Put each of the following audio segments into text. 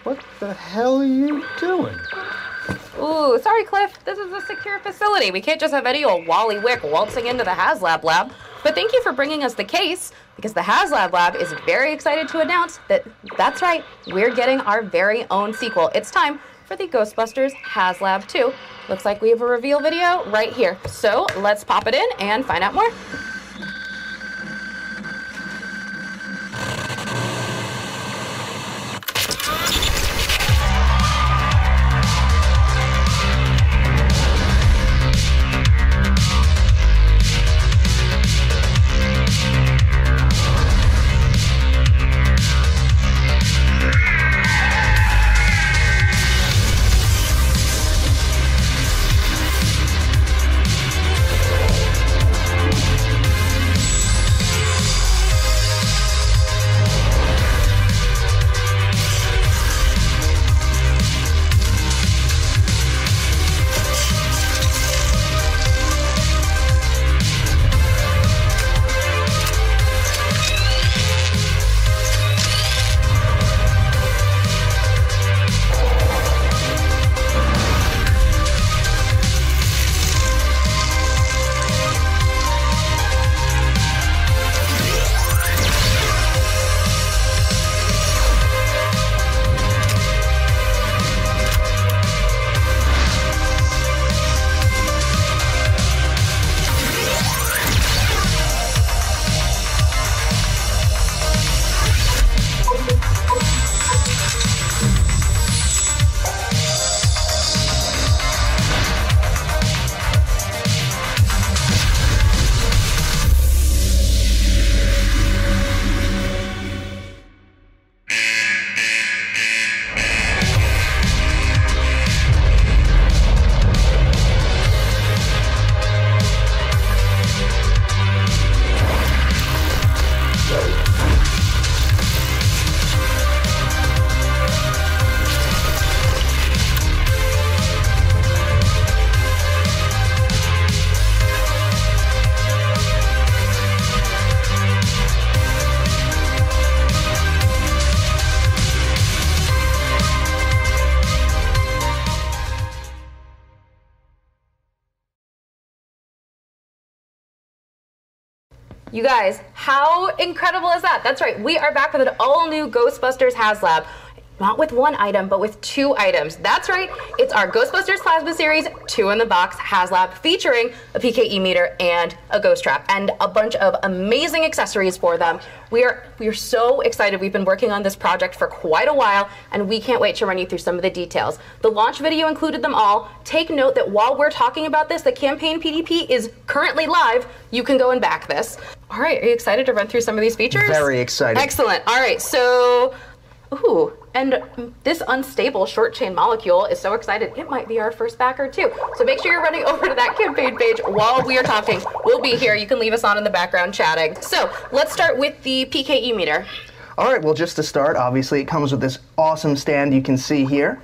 What the hell are you doing? Ooh, sorry, Cliff. This is a secure facility. We can't just have any old Wally Wick waltzing into the HasLab lab. But thank you for bringing us the case, because the HasLab lab is very excited to announce that, that's right, we're getting our very own sequel. It's time for the Ghostbusters HasLab 2. Looks like we have a reveal video right here. So let's pop it in and find out more. You guys, how incredible is that? That's right, we are back with an all-new Ghostbusters HasLab. Not with one item, but with two items. That's right, it's our Ghostbusters Plasma Series 2 in the Box HasLab featuring a PKE meter and a ghost trap and a bunch of amazing accessories for them. We are so excited. We've been working on this project for quite a while and we can't wait to run you through some of the details. The launch video included them all. Take note that while we're talking about this, the campaign PDP is currently live. You can go and back this. All right, are you excited to run through some of these features? Very excited. Excellent. All right, so, ooh, and this unstable short chain molecule is so excited, it might be our first backer too. So make sure you're running over to that campaign page while we are talking. We'll be here. You can leave us on in the background chatting. So let's start with the PKE meter. All right, well, just to start, obviously it comes with this awesome stand you can see here.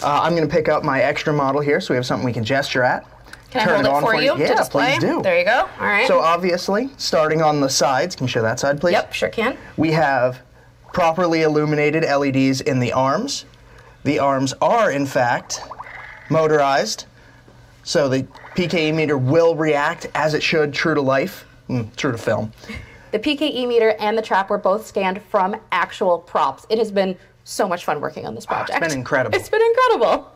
I'm going to pick up my extra model here so we have something we can gesture at. Can I hold it for you to display? Please do. There you go. All right. So obviously, starting on the sides, can you show that side, please? Yep, sure can. We have properly illuminated LEDs in the arms. The arms are, in fact, motorized, so the PKE meter will react as it should, true to life, true to film. The PKE meter and the trap were both scanned from actual props. It has been so much fun working on this project. It's been incredible. It's been incredible.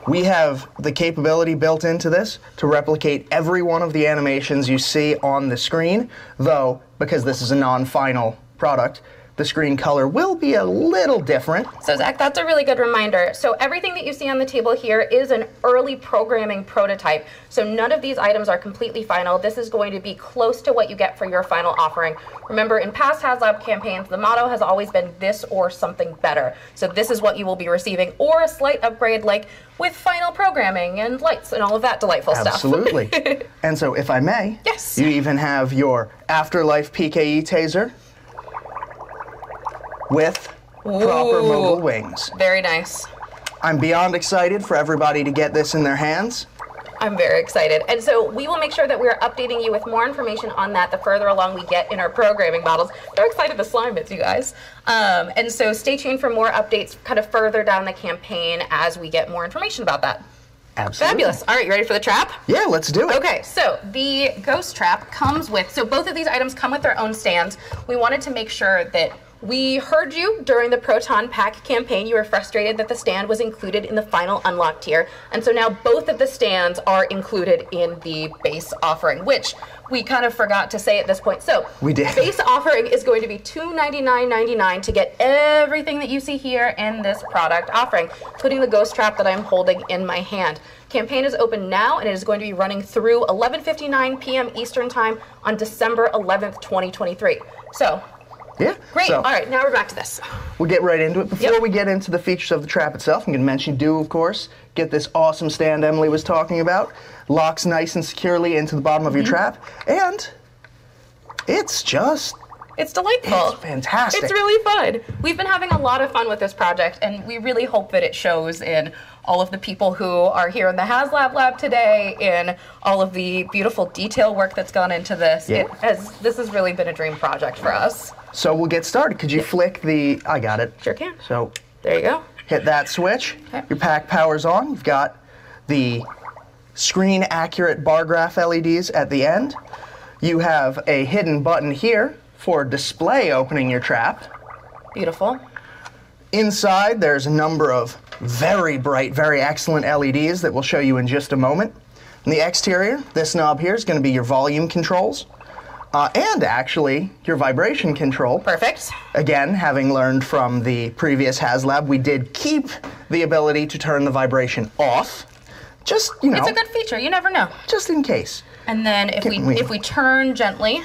We have the capability built into this to replicate every one of the animations you see on the screen, though, because this is a non-final product, the screen color will be a little different. So Zach, that's a really good reminder. So everything that you see on the table here is an early programming prototype. So none of these items are completely final. This is going to be close to what you get for your final offering. Remember, in past HasLab campaigns, the motto has always been this or something better. So this is what you will be receiving, or a slight upgrade like with final programming and lights and all of that delightful stuff. Absolutely. And so if I may, yes, you even have your Afterlife PKE taser with proper mobile wings. Very nice. I'm beyond excited for everybody to get this in their hands. I'm very excited. And so we will make sure that we're updating you with more information on that the further along we get in our programming models. Very excited the slime bits, you guys. And so stay tuned for more updates kind of further down the campaign as we get more information about that. Absolutely. Fabulous. All right, you ready for the trap? Yeah, let's do it. Okay, so the ghost trap comes with, so both of these items come with their own stands. We wanted to make sure that we heard you during the Proton Pack campaign. You were frustrated that the stand was included in the final unlock tier, and so now both of the stands are included in the base offering, which we kind of forgot to say at this point. So we did. Base offering is going to be $299.99 to get everything that you see here in this product offering, including the ghost trap that I'm holding in my hand. Campaign is open now, and it is going to be running through 11:59 p.m. Eastern Time on December 11th, 2023. So. Yeah. Great. So, all right, now we're back to this. We'll get right into it. Before we get into the features of the trap itself, I'm going to mention you do, of course, get this awesome stand Emily was talking about. Locks nice and securely into the bottom of your trap. And it's just... It's delightful. It's fantastic. It's really fun. We've been having a lot of fun with this project, and we really hope that it shows in all of the people who are here in the HasLab lab today, in all of the beautiful detail work that's gone into this. Yeah. This has really been a dream project for us. So we'll get started. Could you flick the... I got it. Sure can. So there you go. Hit that switch. Okay. Your pack powers on. You've got the screen accurate bar graph LEDs at the end. You have a hidden button here for display opening your trap. Beautiful. Inside, there's a number of very bright, very excellent LEDs that we'll show you in just a moment. On the exterior, this knob here is going to be your volume controls. And actually, your vibration control. Perfect. Again, having learned from the previous HasLab, we did keep the ability to turn the vibration off. Just, you know. It's a good feature. You never know. Just in case. And then if we turn gently.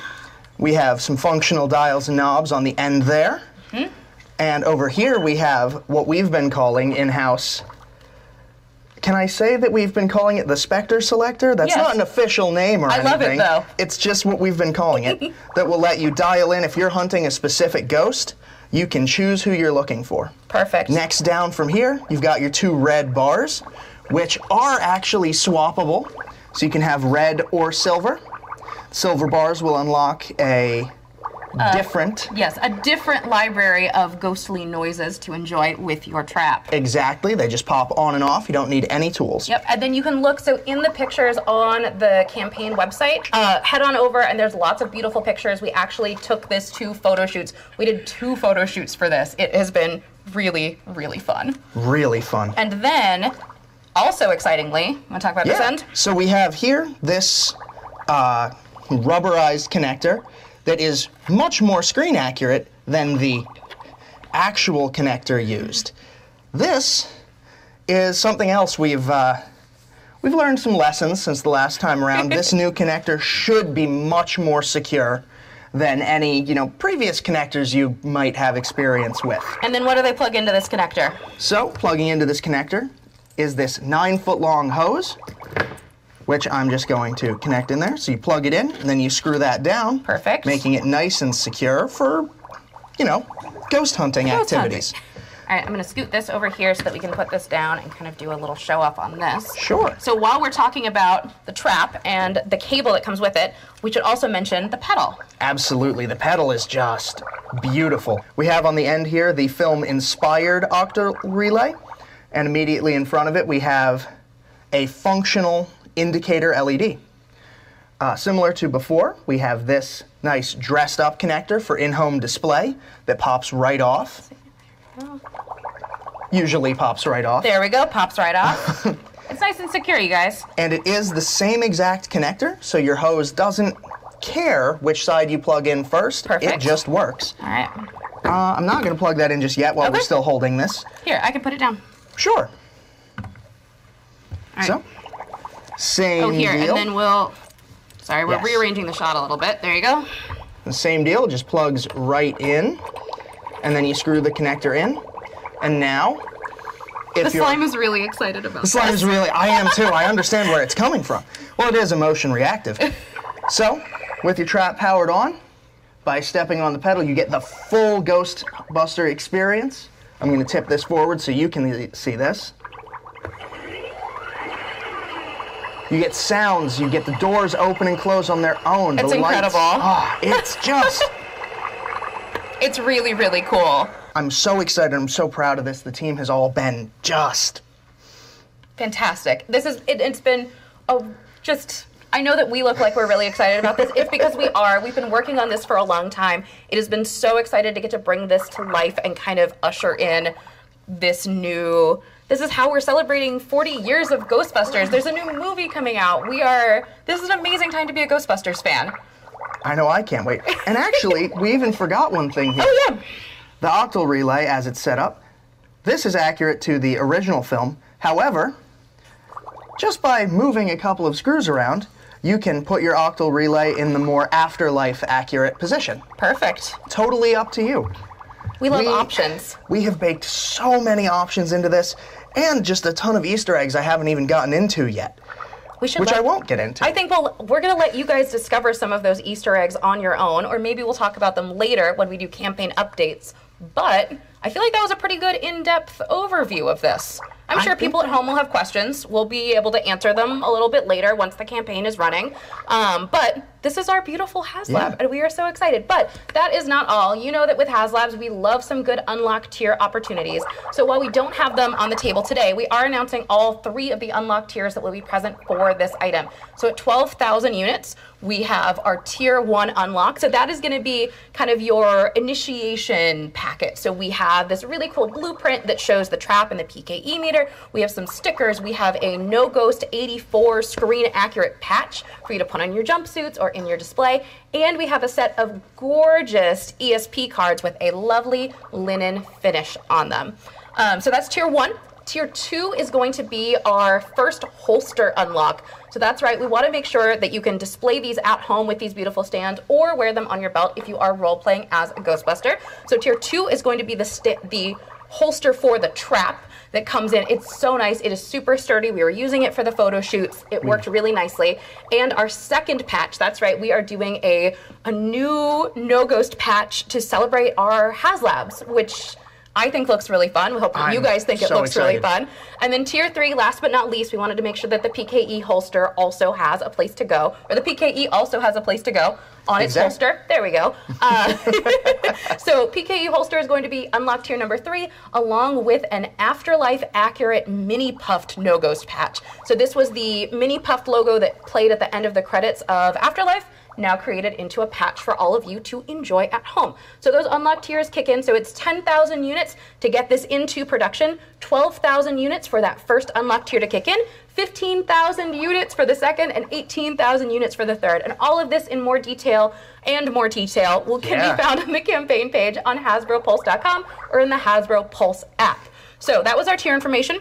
We have some functional dials and knobs on the end there. Mm-hmm. And over here we have what we've been calling in-house. Can I say that we've been calling it the Spectre Selector? That's not an official name or anything. I love it, though. It's just what we've been calling it. That will let you dial in if you're hunting a specific ghost. You can choose who you're looking for. Perfect. Next down from here, you've got your two red bars, which are actually swappable. So you can have red or silver. Silver bars will unlock a different... Yes, a different library of ghostly noises to enjoy with your trap. Exactly. They just pop on and off. You don't need any tools. Yep, and then you can look, so in the pictures on the campaign website, head on over and there's lots of beautiful pictures. We actually took this to photo shoots. We did 2 photo shoots for this. It has been really, really fun. Really fun. And then, also excitingly, want to talk about this end? So we have here this rubberized connector that is much more screen accurate than the actual connector used. This is something else we've learned some lessons since the last time around. This new connector should be much more secure than any, previous connectors you might have experience with. And then what do they plug into this connector? So, plugging into this connector is this 9-foot-long hose, which I'm just going to connect in there. So you plug it in, and then you screw that down. Perfect. Making it nice and secure for, ghost hunting activities. All right, I'm going to scoot this over here so that we can put this down and kind of do a little show off on this. Sure. So while we're talking about the trap and the cable that comes with it, we should also mention the pedal. Absolutely. The pedal is just beautiful. We have on the end here the film-inspired octa relay, and immediately in front of it we have a functional indicator LED. Similar to before, we have this nice dressed-up connector for in-home display that pops right off. Usually pops right off. There we go, pops right off. It's nice and secure, you guys. And it is the same exact connector, so your hose doesn't care which side you plug in first. Perfect. It just works. All right. I'm not going to plug that in just yet while we're still holding this. Here, I can put it down. Sure. All right. So, same here, deal. and then we're rearranging the shot a little bit. There you go. The same deal, just plugs right in, and then you screw the connector in, and now, The slime is really excited about this. The slime is really, I am too, I understand where it's coming from. Well, it is emotion reactive. So, with your trap powered on, by stepping on the pedal, you get the full Ghostbuster experience. I'm going to tip this forward so you can see this. You get sounds. You get the doors open and close on their own. It's the incredible. Lights. It's just... It's really, really cool. I'm so excited. I'm so proud of this. The team has all been just... Fantastic. It's been just... I know that we look like we're really excited about this. It's because we are. We've been working on this for a long time. It has been so excited to get to bring this to life and kind of usher in this new... This is how we're celebrating 40 years of Ghostbusters. There's a new movie coming out. This is an amazing time to be a Ghostbusters fan. I know, I can't wait. And actually, we even forgot one thing here. Oh, yeah. The octal relay, as it's set up, this is accurate to the original film. However, just by moving a couple of screws around, you can put your octal relay in the more afterlife accurate position. Perfect. Totally up to you. We love options. We have baked so many options into this, and just a ton of Easter eggs I haven't even gotten into yet. Which I won't get into. I think we're going to let you guys discover some of those Easter eggs on your own, or maybe we'll talk about them later when we do campaign updates. But I feel like that was a pretty good in-depth overview of this. I'm sure people at home will have questions. We'll be able to answer them a little bit later once the campaign is running. But this is our beautiful HasLab, and we are so excited. But that is not all. You know that with HasLabs, we love some good unlocked tier opportunities. So while we don't have them on the table today, we are announcing all 3 of the unlocked tiers that will be present for this item. So at 12,000 units, we have our tier 1 unlock. So that is going to be kind of your initiation packet. So we have this really cool blueprint that shows the trap and the PKE meter. We have some stickers. We have a No Ghost 84 screen accurate patch for you to put on your jumpsuits or in your display. And we have a set of gorgeous ESP cards with a lovely linen finish on them. So that's tier 1. Tier 2 is going to be our first holster unlock. So that's right, we want to make sure that you can display these at home with these beautiful stands or wear them on your belt if you are role-playing as a Ghostbuster. So tier 2 is going to be the holster for the trap that comes in. It's so nice. It is super sturdy. We were using it for the photo shoots. It worked really nicely. And our second patch, that's right, we are doing a new No Ghost patch to celebrate our HasLabs, which I think looks really fun. We hope that you guys think it looks really fun. And then tier 3, last but not least, we wanted to make sure that the PKE holster also has a place to go, or the PKE also has a place to go on its holster. There we go. So PKE holster is going to be unlocked tier number 3, along with an Afterlife accurate mini puffed No Ghost patch. So this was the mini puffed logo that played at the end of the credits of Afterlife, now created into a patch for all of you to enjoy at home. So those unlocked tiers kick in. So it's 10,000 units to get this into production, 12,000 units for that first unlocked tier to kick in, 15,000 units for the second, and 18,000 units for the third. And all of this in more detail can be found on the campaign page on HasbroPulse.com or in the Hasbro Pulse app. So that was our tier information.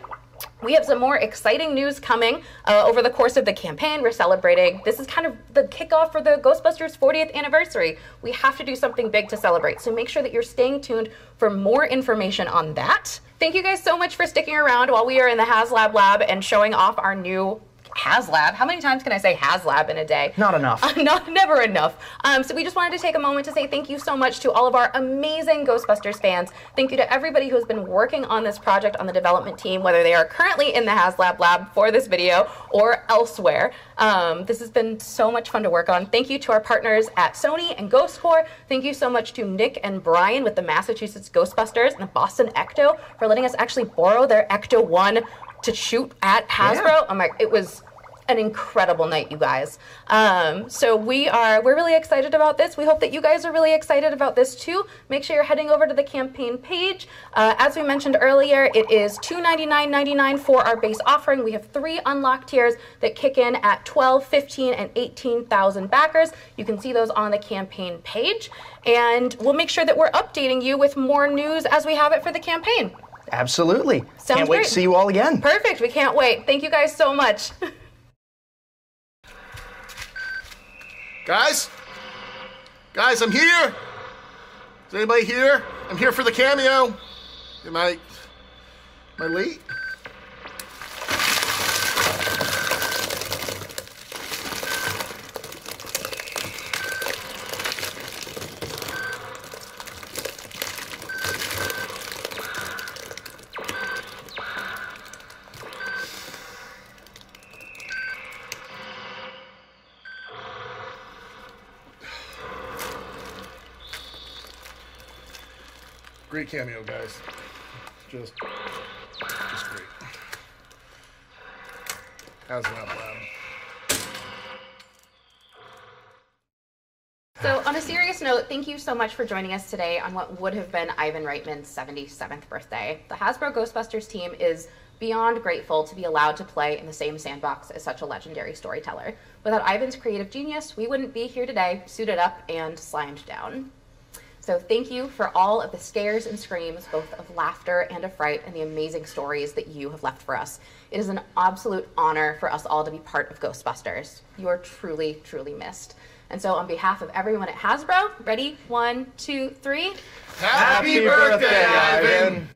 We have some more exciting news coming over the course of the campaign. We're celebrating. This is kind of the kickoff for the Ghostbusters 40th anniversary. We have to do something big to celebrate, so make sure that you're staying tuned for more information on that. Thank you guys so much for sticking around while we are in the HasLab lab and showing off our new HasLab. How many times can I say HasLab in a day? Not enough. Never enough. So we just wanted to take a moment to say thank you so much to all of our amazing Ghostbusters fans. Thank you to everybody who has been working on this project on the development team, whether they are currently in the HasLab lab for this video or elsewhere. This has been so much fun to work on. Thank you to our partners at Sony and Ghost Corps. Thank you so much to Nick and Brian with the Massachusetts Ghostbusters and the Boston Ecto for letting us actually borrow their Ecto 1 to shoot at Hasbro. Yeah. It was an incredible night, you guys. So we're really excited about this. We hope that you guys are really excited about this too. Make sure you're heading over to the campaign page. As we mentioned earlier, it is $299.99 for our base offering. We have 3 unlocked tiers that kick in at 12, 15, and 18,000 backers. You can see those on the campaign page. And we'll make sure that we're updating you with more news as we have it for the campaign. Absolutely. Can't wait to see you all again. Perfect. We can't wait. Thank you guys so much. Guys, I'm here. Is anybody here? I'm here for the cameo. Am I late? Great cameo, guys. Just great. HasLab Lab. So on a serious note, thank you so much for joining us today on what would have been Ivan Reitman's 77th birthday. The Hasbro Ghostbusters team is beyond grateful to be allowed to play in the same sandbox as such a legendary storyteller. Without Ivan's creative genius, we wouldn't be here today, suited up and slimed down. So thank you for all of the scares and screams, both of laughter and of fright, and the amazing stories that you have left for us. It is an absolute honor for us all to be part of Ghostbusters. You are truly, truly missed. And so on behalf of everyone at Hasbro, ready? 1, 2, 3. Happy birthday, Ivan!